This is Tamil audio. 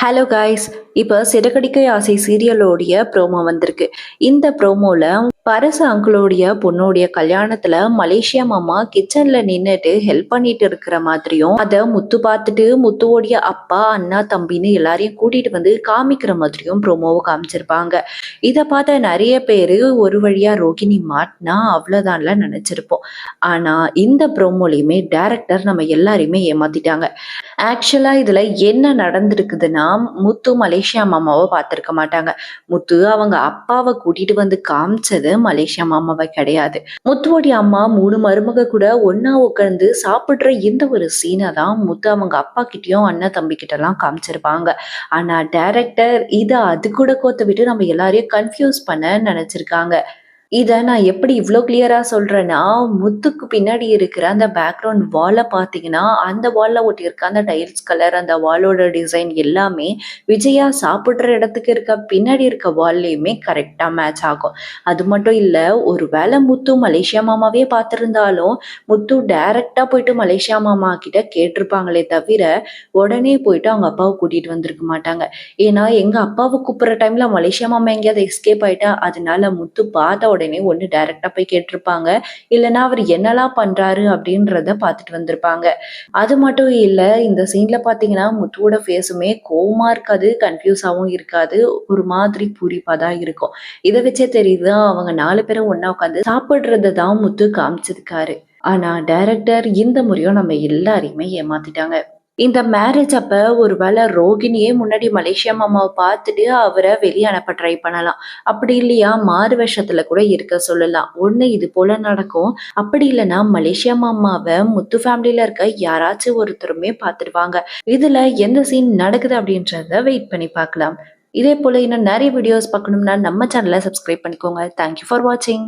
Hello guys. இப்போ சிறகடிக்க ஆசை சீரியலோடைய ப்ரோமோ வந்திருக்கு. இந்த ப்ரோமோல பரசு அங்கிளோடைய பொண்ணோடைய கல்யாணத்துல மலேசியா மாமா கிச்சன்ல நின்னுட்டு ஹெல்ப் பண்ணிட்டு இருக்கிற மாதிரியும், அத முத்து பார்த்துட்டு முத்துவோடைய அப்பா அண்ணா தம்பின்னு எல்லாரையும் கூட்டிட்டு வந்து காமிக்கிற மாதிரியும் ப்ரோமோவை காமிச்சிருப்பாங்க. இதை பார்த்த நிறைய பேரு ஒரு வழியா ரோகிணி மாட்டினா அவ்வளவுதான்ல நினைச்சிருப்போம். ஆனா இந்த ப்ரோமோலையுமே டைரக்டர் நம்ம எல்லாரையுமே ஏமாத்திட்டாங்க. ஆக்சுவலா இதுல என்ன நடந்திருக்குதுன்னா, முத்து மலேசியா மாமாவை பார்த்திருக்க மாட்டாங்க. முத்து அவங்க அப்பாவை கூட்டிட்டு வந்து காமிச்சது மலேசியா மாமாவை கிடையாது. முத்துவோடைய அம்மா 3 மருமக கூட ஒன்னா உட்கார்ந்து சாப்பிடுற இந்த ஒரு சீனை தான் முத்து அவங்க அப்பா கிட்டயும் அண்ணன் தம்பி கிட்ட எல்லாம் காமிச்சிருப்பாங்க. ஆனா டைரக்டர் இதை அது கூட கோத்த விட்டு நம்ம எல்லாரையும் கன்ஃபியூஸ் பண்ண நினைச்சிருக்காங்க. இத நான் எப்படி இவ்ளோ கிளியரா சொல்றேன்னா, முத்துக்கு பின்னாடி இருக்கிற அந்த பேக்ரவுண்ட் வால பார்த்தீங்கன்னா, அந்த வால்ல ஒட்டியிருக்க அந்த டைல்ஸ் கலர், அந்த வாலோட டிசைன் எல்லாமே விஜயா சாப்பிடுற இடத்துக்கு இருக்க பின்னாடி இருக்க வால்லயுமே கரெக்ட்டா மேட்ச் ஆகும். அது மட்டும் இல்ல, ஒரு வேளை முத்து மலேசியா மாமாவே பார்த்திருந்தாலும், முத்து டைரக்ட்டா போயிட்டு மலேசியா மாமா கிட்ட கேட்டிருப்பாங்களே தவிர, உடனே போயிட்டு அவங்க அப்பாவ கூட்டிட்டு வந்திருக்க மாட்டாங்க. ஏன்னா, எங்க அப்பாவ கூப்பிடுற டைம்ல மலேசியா மாமா எங்கேயாவது எஸ்கேப் ஆயிட்டா, அதனால முத்து பார்த்த உடனே ஒண்ணு டைரக்டா போய் கேட்டிருப்பாங்க. இல்லைன்னா அவர் என்னெல்லாம் பண்றாரு அப்படின்றத பார்த்துட்டு வந்திருப்பாங்க. அது மட்டும் இல்ல, இந்த சீன்ல பாத்தீங்கன்னா முத்துவோட ஃபேஸுமே கோவமா இருக்காது, கன்ஃபியூஸாவும் இருக்காது. ஒரு மாதிரி பூரிப்பா தான் இருக்கும். இதை வச்சே தெரியுது அவங்க 4 பேரும் ஒண்ணா உட்காந்து சாப்பிடுறத தான் முத்து காமிச்சிருக்காரு. ஆனா டைரக்டர் இந்த முறையும் நம்ம எல்லாரையுமே ஏமாத்திட்டாங்க. இந்த மேரேஜ் அப்ப ஒரு வேளை ரோகிணியே முன்னாடி மலேசியா மாமாவை பார்த்துட்டு அவரை வெளியே அனுப்ப ட்ரை பண்ணலாம். அப்படி இல்லையா மாறு வேஷத்துல கூட இருக்க சொல்லலாம். ஒண்ணு இது போல நடக்கும். அப்படி இல்லைன்னா மலேசியா மாமாவை முத்து ஃபேமிலியில இருக்க யாராச்சும் ஒருத்தருமே பார்த்துடுவாங்க. இதுல எந்த சீன் நடக்குது அப்படின்றத வெயிட் பண்ணி பார்க்கலாம். இதே போல இன்னும் நிறைய வீடியோஸ் பார்க்கணும்னா நம்ம சேனலை சப்ஸ்கிரைப் பண்ணிக்கோங்க. தேங்க்யூ ஃபார் வாட்சிங்.